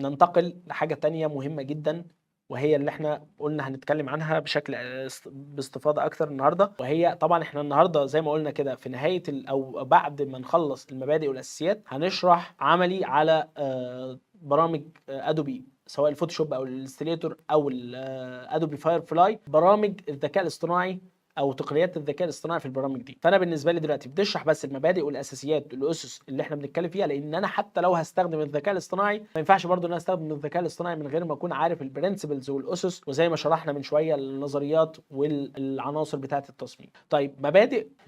ننتقل لحاجة تانية مهمة جدا، وهي اللي احنا قلنا هنتكلم عنها بشكل باستفاضة اكتر النهاردة. وهي طبعا احنا النهاردة زي ما قلنا كده في نهاية او بعد ما نخلص المبادئ والاساسيات هنشرح عملي على برامج ادوبي، سواء الفوتوشوب او الاستريتور او ادوبي فاير فلاي، برامج الذكاء الاصطناعي او تقنيات الذكاء الاصطناعي في البرامج دي. فانا بالنسبه لي دلوقتي بتشرح بس المبادئ والاساسيات الاسس اللي احنا بنتكلم فيها، لان انا حتى لو هستخدم الذكاء الاصطناعي ما ينفعش برضو ان انا استخدم الذكاء الاصطناعي من غير ما اكون عارف البرنسبلز والاسس، وزي ما شرحنا من شويه النظريات والعناصر بتاعه التصميم. طيب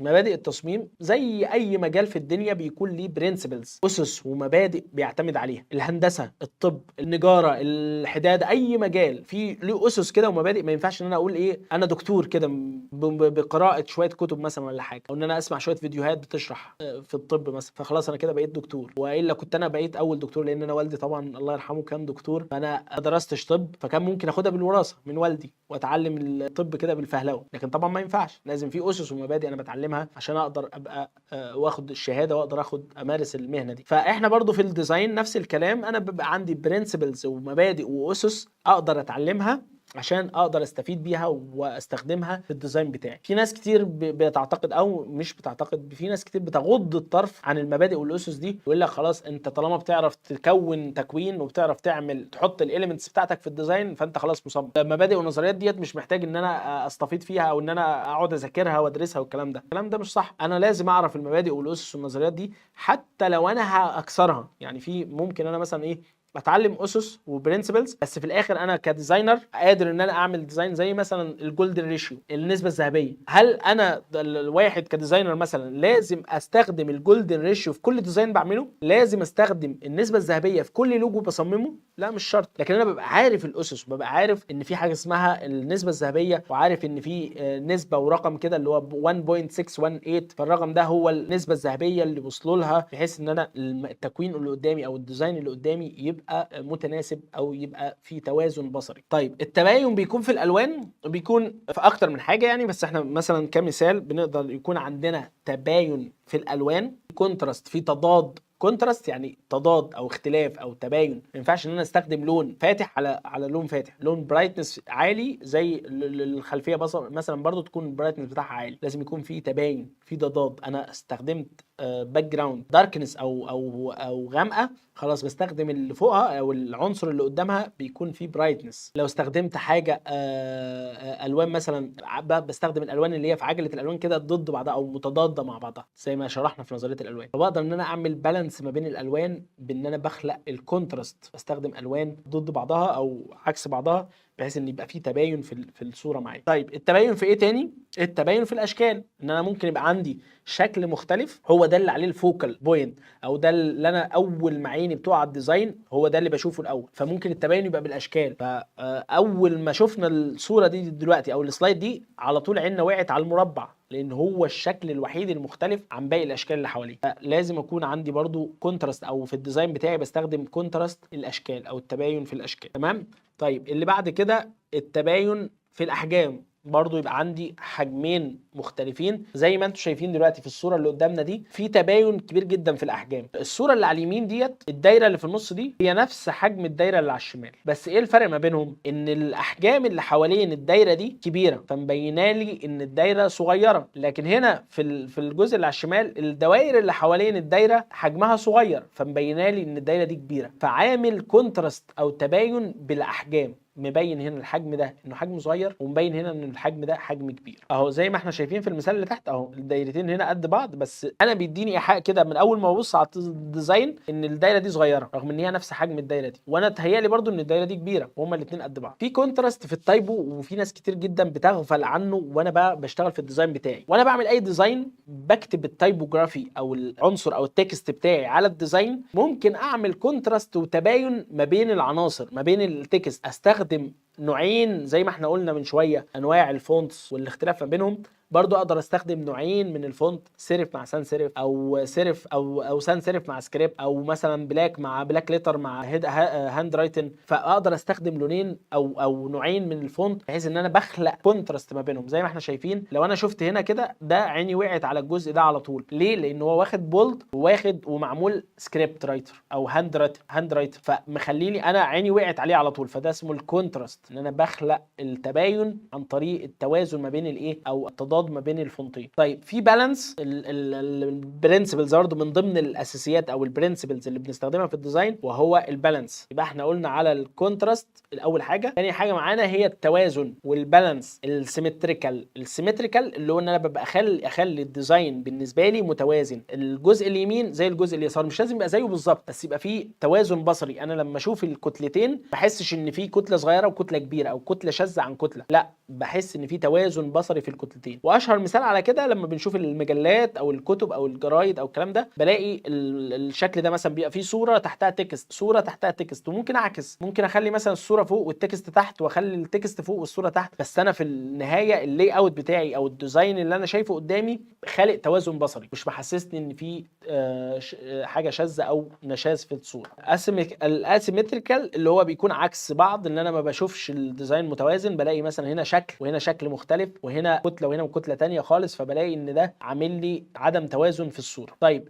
مبادئ التصميم زي اي مجال في الدنيا بيكون ليه برنسبلز، اسس ومبادئ بيعتمد عليها. الهندسه، الطب، النجاره، الحداده، اي مجال فيه له اسس كده ومبادئ. ما ينفعش ان انا اقول ايه انا دكتور كده بقراءه شويه كتب مثلا ولا حاجه، او ان انا اسمع شويه فيديوهات بتشرح في الطب مثلا فخلاص انا كده بقيت دكتور. والا كنت انا بقيت اول دكتور، لان انا والدي طبعا الله يرحمه كان دكتور، فانا ما درستش طب، فكان ممكن اخدها بالوراثه من والدي واتعلم الطب كده بالفهلوه. لكن طبعا ما ينفعش، لازم في اسس ومبادئ انا بتعلمها عشان اقدر ابقى واخد الشهاده واقدر امارس المهنه دي. فاحنا برضو في الديزاين نفس الكلام، انا بيبقى عندي برنسبلز ومبادئ واسس اقدر اتعلمها عشان اقدر استفيد بيها واستخدمها في الديزاين بتاعي. في ناس كتير بتعتقد او مش بتعتقد، في ناس كتير بتغض الطرف عن المبادئ والاسس دي، يقول لك خلاص انت طالما بتعرف تكون تكوين وبتعرف تحط الاليمنتس بتاعتك في الديزاين فانت خلاص مصمم. المبادئ والنظريات ديت مش محتاج ان انا استفيد فيها او ان انا اقعد اذاكرها وادرسها، والكلام ده مش صح. انا لازم اعرف المبادئ والاسس والنظريات دي حتى لو انا هكسرها. يعني في ممكن انا مثلا ايه بتعلم اسس وبرنسبلز، بس في الاخر انا كديزاينر قادر ان انا اعمل ديزاين زي مثلا الجولدن ريشيو، النسبه الذهبيه. هل انا الواحد كديزاينر مثلا لازم استخدم الجولدن ريشيو في كل ديزاين بعمله؟ لازم استخدم النسبه الذهبيه في كل لوجو بصممه؟ لا مش شرط. لكن انا ببقى عارف الاسس وببقى عارف ان في حاجه اسمها النسبه الذهبيه، وعارف ان في نسبه ورقم كده اللي هو 1.618، فالرقم ده هو النسبه الذهبيه اللي وصلوا لها، بحيث ان انا التكوين اللي قدامي او الديزاين اللي قدامي يبقى متناسب او يبقى في توازن بصري. طيب التباين بيكون في الالوان، بيكون في اكتر من حاجه يعني، بس احنا مثلا كمثال بنقدر يكون عندنا تباين في الالوان، كونتراست، في تضاد. كونتراست يعني تضاد او اختلاف او تباين. ما ينفعش ان انا استخدم لون فاتح على لون فاتح، لون برايتنس عالي زي الخلفيه مثلا برضو تكون البرايتنس بتاعها عالي. لازم يكون في تباين، في تضاد. انا استخدمت باك جراوند داركنس او غامقه، خلاص بستخدم اللي فوقها او العنصر اللي قدامها بيكون فيه برايتنس. لو استخدمت حاجه الوان مثلا، بستخدم الالوان اللي هي في عجله الالوان كده ضد بعضها او متضاده مع بعضها زي ما شرحنا في نظريه الالوان. فبقدر ان انا اعمل بالانس ما بين الالوان بان انا بخلق الكونتراست، بستخدم الوان ضد بعضها او عكس بعضها بحيث ان يبقى في تباين في الصوره معايا. طيب التباين في ايه تاني؟ التباين في الاشكال، ان انا ممكن يبقى عندي شكل مختلف هو ده اللي عليه الفوكال بوينت، او ده اللي انا اول ما عيني بتوع على الديزاين هو ده اللي بشوفه الاول. فممكن التباين يبقى بالاشكال. فاول ما شفنا الصوره دي دلوقتي او السلايد دي على طول عيننا وقعت على المربع، لان هو الشكل الوحيد المختلف عن باقي الاشكال اللي حواليه. لازم اكون عندي برضو كونتراست، او في الديزاين بتاعي بستخدم كونتراست الاشكال او التباين في الاشكال. تمام. طيب اللي بعد كده التباين في الاحجام، برضو يبقى عندي حجمين مختلفين زي ما انتم شايفين دلوقتي في الصوره اللي قدامنا دي، في تباين كبير جدا في الاحجام. الصوره اللي على اليمين ديت الدايره اللي في النص دي هي نفس حجم الدايره اللي على الشمال، بس ايه الفرق ما بينهم؟ ان الاحجام اللي حوالين الدايره دي كبيره فمبينه لي ان الدايره صغيره، لكن هنا في الجزء اللي على الشمال الدوائر اللي حوالين الدايره حجمها صغير فمبينه لي ان الدايره دي كبيره. فعامل كونتراست او تباين بالاحجام، مبين هنا الحجم ده انه حجم صغير، ومبين هنا ان الحجم ده حجم كبير. اهو زي ما احنا شايفين في المثال اللي تحت، اهو الدايرتين هنا قد بعض، بس انا بيديني ايحاء كده من اول ما ببص على الديزاين ان الدايره دي صغيره رغم ان هي نفس حجم الدايره دي، وانا اتهيالي برضو ان الدايره دي كبيره، وهما الاثنين قد بعض. في كونتراست في التايبو، وفي ناس كتير جدا بتغفل عنه وانا بقى بشتغل في الديزاين بتاعي. وانا بعمل اي ديزاين بكتب التايبوجرافي او العنصر او التكست بتاعي على الديزاين، ممكن اعمل كونتراست وتباين ما بين العناصر ما بين التكست. استخدم نوعين زي ما احنا قلنا من شويه انواع الفونتس والاختلاف ما بينهم، برضو اقدر استخدم نوعين من الفونت، سيرف مع سان سيرف، او سيرف او سان سيرف مع سكريبت، او مثلا بلاك مع بلاك ليتر مع هاند رايتن. فاقدر استخدم لونين او نوعين من الفونت بحيث ان انا بخلق كونتراست ما بينهم. زي ما احنا شايفين لو انا شفت هنا كده، ده عيني وقعت على الجزء ده على طول. ليه؟ لان هو واخد بولد وواخد ومعمول سكريبت رايتر او هاند رايتر، فمخليني انا عيني وقعت عليه على طول. فده اسمه الكونتراست، ان انا بخلق التباين عن طريق التوازن ما بين الايه او التضاد ما بين الفونتين. طيب في بالانس البرنسبلز برضه من ضمن الاساسيات او البرنسبلز اللي بنستخدمها في الديزاين، وهو البالانس. يبقى احنا قلنا على الكونتراست الاول حاجه، ثاني حاجه معانا هي التوازن والبالانس. السيمتريكال اللي هو ان انا ببقى اخلي الديزاين بالنسبه لي متوازن، الجزء اليمين زي الجزء اليسار، مش لازم يبقى زيه بالظبط بس يبقى فيه توازن بصري. انا لما اشوف الكتلتين ما بحسش ان في كتله صغيره وكتله كبيره او كتله شاذه عن كتله، لا بحس ان في توازن بصري في الكتلتين. واشهر مثال على كده لما بنشوف المجلات او الكتب او الجرايد او الكلام ده، بلاقي الشكل ده مثلا بيبقى فيه صوره تحتها تكست، صوره تحتها تكست. وممكن اعكس، ممكن اخلي مثلا الصوره فوق والتكست تحت، واخلي التكست فوق والصوره تحت. بس انا في النهايه اللاي اوت بتاعي او الديزاين اللي انا شايفه قدامي خالق توازن بصري، مش محسسني ان في حاجه شاذه او نشاز في الصوره. الاسيمتريكال اللي هو بيكون عكس بعض، ان انا ما بشوفش الديزاين متوازن، بلاقي مثلا هنا شكل وهنا شكل مختلف وهنا كتله وهنا كتله تانية خالص، فبلاقي ان ده عامل لي عدم توازن في الصوره. طيب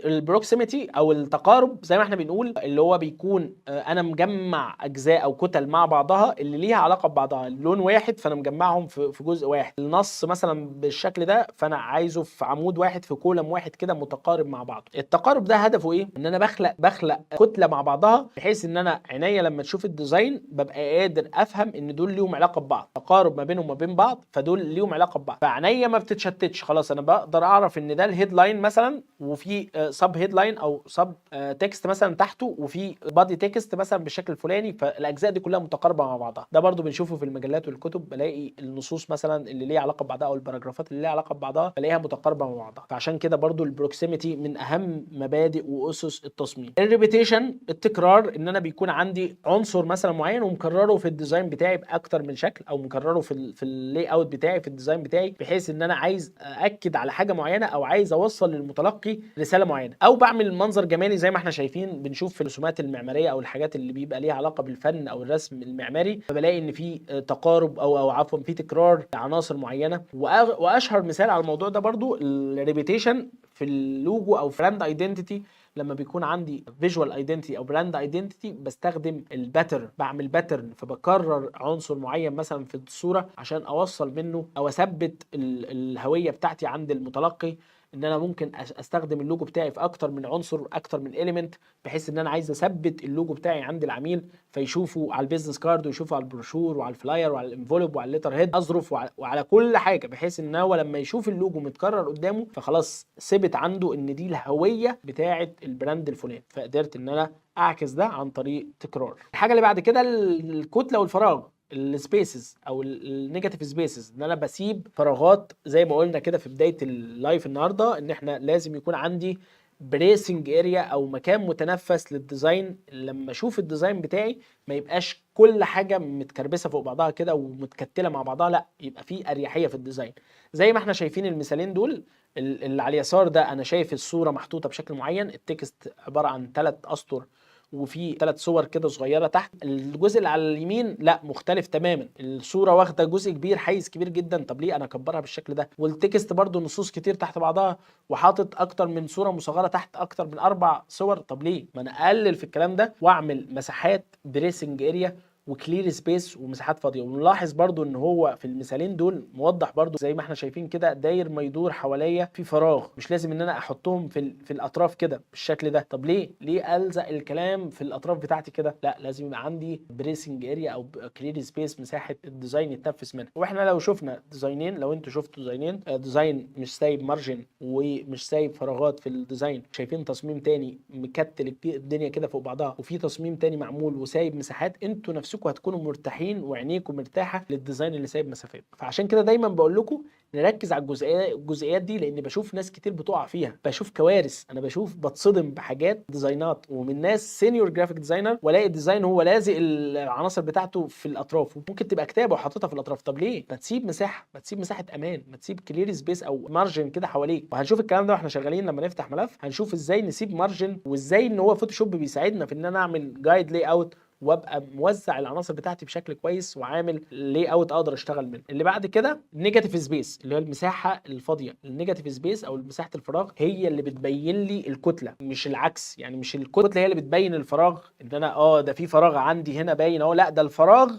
البروكسيميتي او التقارب زي ما احنا بنقول، اللي هو بيكون انا مجمع اجزاء او كتل مع بعضها اللي ليها علاقه ببعضها، لون واحد فانا مجمعهم في جزء واحد، النص مثلا بالشكل ده فانا عايزه في عمود واحد في كولم واحد كده متقارب مع بعض. التقارب ده هدفه ايه؟ ان انا بخلق كتله مع بعضها بحيث ان انا عينيا لما تشوف الديزاين ببقى قادر افهم ان دول ليهم علاقه ببعض، تقارب ما بينهم وما بين بعض، فدول ليهم علاقه ببعض، فعينيا ما بتتشتتش. خلاص انا بقدر اعرف ان ده الهيدلاين مثلا، وفي سب هيدلاين او سب تكست مثلا تحته، وفي بادي تكست مثلا بالشكل الفلاني، فالاجزاء دي كلها متقاربه مع بعضها. ده برضو بنشوفه في المجلات والكتب، بلاقي النصوص مثلا اللي ليها علاقه ببعضها او الباراجرافات اللي ليها علاقه ببعضها بلاقيها متقاربه مع بعضها. فعشان كده برضو البروكسيميتي من اهم مبادئ واسس التصميم. الريبيتيشن التكرار، ان انا بيكون عندي عنصر مثلا معين ومكرره في الديزاين بتاعي باكتر من شكل، او مكرره في اللاي اوت بتاعي في الديزاين بتاعي، بحيث ان انا عايز اكد على حاجه معينه او عايز اوصل للمتلقي رساله معينه، او بعمل منظر جمالي زي ما احنا شايفين بنشوف في الرسومات المعماريه او الحاجات اللي بيبقى ليها علاقه بالفن او الرسم المعماري، فبلاقي ان في تقارب او عفوا في تكرار عناصر معينه. واشهر مثال على الموضوع ده برضو الريبيتيشن في اللوجو او براند ايدنتيتي. لما بيكون عندي فيجوال ايدنتيتي او براند ايدنتيتي بستخدم الباترن، بعمل باترن، فبكرر عنصر معين مثلا في الصوره عشان اوصل منه او اثبت الهويه بتاعتي عند المتلقي. ان انا ممكن استخدم اللوجو بتاعي في اكتر من عنصر، اكتر من اليمنت، بحيث ان انا عايز اثبت اللوجو بتاعي عند العميل فيشوفه على البيزنس كارد ويشوفه على البروشور وعلى الفلاير وعلى الانفلوب وعلى الليتر هيد اظرف وعلى كل حاجه، بحيث ان هو لما يشوف اللوجو متكرر قدامه فخلاص ثبت عنده ان دي الهويه بتاعه البراند الفلاني، فقدرت ان انا اعكس ده عن طريق تكرار. الحاجه اللي بعد كده الكتله والفراغ، السبيسز او النيجاتيف سبيسز، ان انا بسيب فراغات زي ما قلنا كده في بدايه اللايف النهارده، ان احنا لازم يكون عندي بريسنج اريا او مكان متنفس للديزاين. لما اشوف الديزاين بتاعي ما يبقاش كل حاجه متكربسه فوق بعضها كده ومتكتله مع بعضها، لا يبقى في اريحيه في الديزاين. زي ما احنا شايفين المثالين دول، اللي على اليسار ده انا شايف الصوره محطوطه بشكل معين، التكست عباره عن 3 اسطر وفي 3 صور كده صغيره تحت. الجزء اللي على اليمين لا مختلف تماما، الصوره واخده جزء كبير، حيز كبير جدا، طب ليه انا اكبرها بالشكل ده؟ والتكست برضو نصوص كتير تحت بعضها، وحاطط اكتر من صوره مصغره تحت، اكتر من 4 صور، طب ليه؟ ما انا اقلل في الكلام ده واعمل مساحات بريسنج اريا وكلير سبيس ومساحات فاضيه. ونلاحظ برضو ان هو في المثالين دول موضح برضو زي ما احنا شايفين كده، داير ما يدور حواليا في فراغ، مش لازم ان انا احطهم في الاطراف كده بالشكل ده. طب ليه الزق الكلام في الاطراف بتاعتي كده؟ لا لازم يبقى عندي بريسنج اريا او كلير سبيس، مساحه الديزاين يتنفس منها. واحنا لو شفنا ديزاينين، لو انتوا شفتوا ديزاينين، ديزاين مش سايب مارجن ومش سايب فراغات في الديزاين، شايفين تصميم تاني مكتل الدنيا كده فوق بعضها، وفي تصميم تاني معمول وسايب مساحات، انتوا نفسكم نفسكم هتكونوا مرتاحين وعينيكم مرتاحه للديزاين اللي سايب مسافات. فعشان كده دايما بقول لكم نركز على الجزئيات دي، لان بشوف ناس كتير بتقع فيها، بشوف كوارث، انا بشوف بتصدم بحاجات ديزاينات ومن ناس سينيور جرافيك ديزاينر، والاقي الديزاين هو لازق العناصر بتاعته في الاطراف، وممكن تبقى كتابه وحاططها في الاطراف. طب ليه؟ ما تسيب مساحه، ما تسيب مساحه امان، ما تسيب كلير سبيس او مارجن كده حواليك. وهنشوف الكلام ده واحنا شغالين لما نفتح ملف، هنشوف ازاي نسيب مارجن، وازاي ان هو فوتوشوب بيساعدنا في ان انا اعمل جايد لاي اوت وابقى موزع العناصر بتاعتي بشكل كويس وعامل لي اوت اقدر اشتغل منه. اللي بعد كده نيجاتيف سبيس، اللي هو المساحه الفاضيه. النيجاتيف سبيس او مساحه الفراغ هي اللي بتبين لي الكتله، مش العكس. يعني مش الكتله هي اللي بتبين الفراغ، ان انا ده في فراغ عندي هنا باين اهو، لا ده الفراغ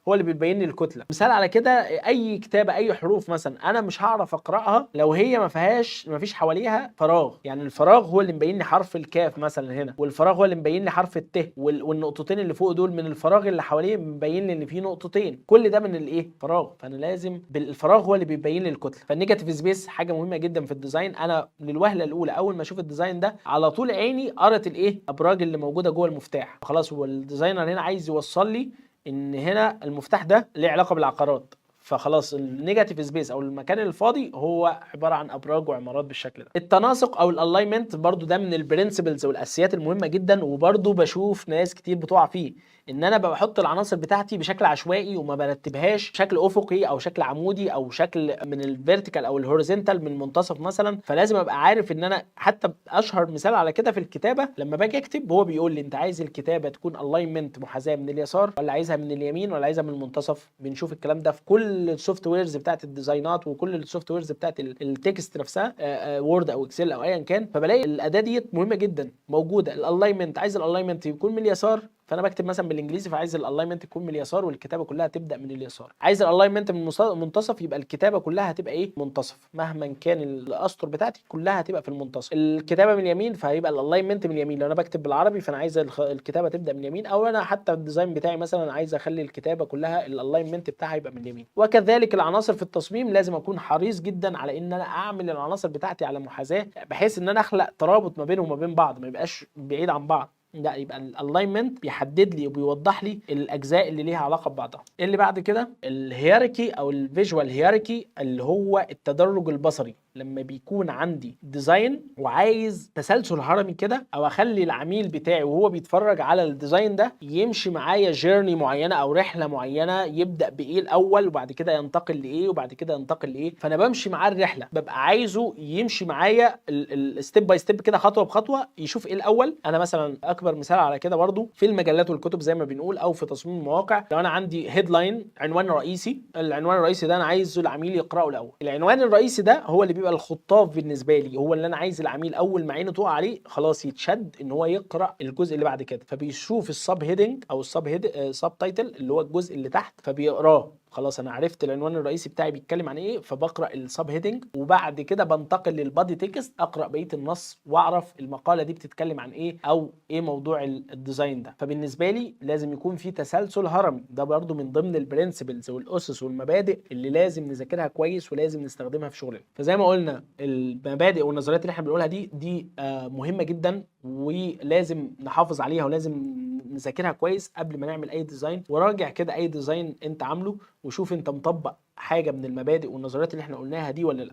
هو اللي بيبين لي الكتله. مثال على كده اي كتابه، اي حروف مثلا انا مش هعرف اقراها لو هي ما فيش حواليها فراغ. يعني الفراغ هو اللي مبين لي حرف الكاف مثلا هنا، والفراغ هو اللي مبين لي حرف الت، والنقطتين اللي فوق دول من الفراغ اللي حواليه مبين لي ان في نقطتين، كل ده من الايه؟ فراغ. فانا لازم بالفراغ هو اللي بيبين لي الكتله. فالنيجاتيف سبيس حاجه مهمه جدا في الديزاين. انا للوهله الاولى اول ما اشوف الديزاين ده على طول عيني قرت الايه؟ ابراج اللي موجوده جوه المفتاح. خلاص هو الديزاينر هنا عايز يوصل لي ان هنا المفتاح ده ليه علاقه بالعقارات، فخلاص النيجاتيف سبيس او المكان الفاضي هو عباره عن ابراج وعمارات بالشكل ده. التناسق او الالاينمنت برضو ده من البرنسبلز والاساسيات المهمه جدا، وبرضو بشوف ناس كتير بتقع فيه، ان انا بحط العناصر بتاعتي بشكل عشوائي وما برتبهاش بشكل افقي او شكل عمودي او شكل من الفيرتيكال او الهوريزونتال من المنتصف مثلا. فلازم ابقى عارف ان انا حتى اشهر مثال على كده في الكتابه، لما باجي اكتب هو بيقول لي انت عايز الكتابه تكون الاينمنت محاذاه من اليسار ولا عايزها من اليمين ولا عايزها من المنتصف. بنشوف الكلام ده في كل السوفت ويرز بتاعت الديزاينات وكل السوفت ويرز بتاعت التكست نفسها، وورد او اكسل او ايا كان. فبلاقي الاداه ديت مهمه جدا موجوده. الالاينمنت عايز الالاينمنت يكون من اليسار، فانا بكتب مثلا بالانجليزي فعايز الالاينمنت يكون من اليسار والكتابه كلها تبدا من اليسار. عايز الالاينمنت من المنتصف، يبقى الكتابه كلها هتبقى ايه؟ منتصف، مهما كان الاسطر بتاعتي كلها هتبقى في المنتصف. الكتابه من اليمين فهيبقى الالاينمنت من اليمين، لو انا بكتب بالعربي فانا عايز الكتابه تبدا من اليمين، او انا حتى الديزاين بتاعي مثلا عايز اخلي الكتابه كلها الالاينمنت بتاعها يبقى من اليمين. وكذلك العناصر في التصميم لازم اكون حريص جدا على ان انا اعمل العناصر بتاعتي على محاذاه، بحيث ان انا اخلق ترابط ما بينهم وما بين بعض، ما يبقاش بعيد عن بعض. لا، يبقى الالاينمنت بيحدد لي وبيوضح لي الاجزاء اللي ليها علاقه ببعضها. اللي بعد كده الهيراركي او الفيجوال هيراركي، اللي هو التدرج البصري. لما بيكون عندي ديزاين وعايز تسلسل هرمي كده، او اخلي العميل بتاعي وهو بيتفرج على الديزاين ده يمشي معايا جيرني معينه او رحله معينه، يبدا بايه الاول وبعد كده ينتقل لايه وبعد كده ينتقل لايه. فانا بمشي معاه الرحله، ببقى عايزه يمشي معايا الستيب باي ستيب كده، خطوه بخطوه، يشوف ايه الاول. انا مثلا اكبر مثال على كده برضو في المجلات والكتب زي ما بنقول، او في تصميم المواقع. لو انا عندي هيدلاين، عنوان رئيسي، العنوان الرئيسي ده انا عايز العميل يقراه الاول. العنوان الرئيسي ده هو اللي بيبقى الخطاف بالنسبه لي، هو اللي انا عايز العميل اول ما عينه تقع عليه خلاص يتشد ان هو يقرا الجزء اللي بعد كده. فبيشوف السب هيدنج او سب تايتل اللي هو الجزء اللي تحت فبيقراه. خلاص انا عرفت العنوان الرئيسي بتاعي بيتكلم عن ايه، فبقرا السب هيدنج، وبعد كده بنتقل للبادي تكست اقرا بقيه النص واعرف المقاله دي بتتكلم عن ايه او ايه موضوع الديزاين ده. فبالنسبه لي لازم يكون في تسلسل هرمي، ده برضو من ضمن البرنسبلز والاسس والمبادئ اللي لازم نذاكرها كويس ولازم نستخدمها في شغلنا. فزي ما قلنا المبادئ والنظريات اللي احنا بنقولها دي مهمه جدا، ولازم نحافظ عليها ولازم نذاكرها كويس قبل ما نعمل اي ديزاين. وراجع كده اي ديزاين انت عامله وشوف انت مطبق حاجه من المبادئ والنظريات اللي احنا قلناها دي ولا لا.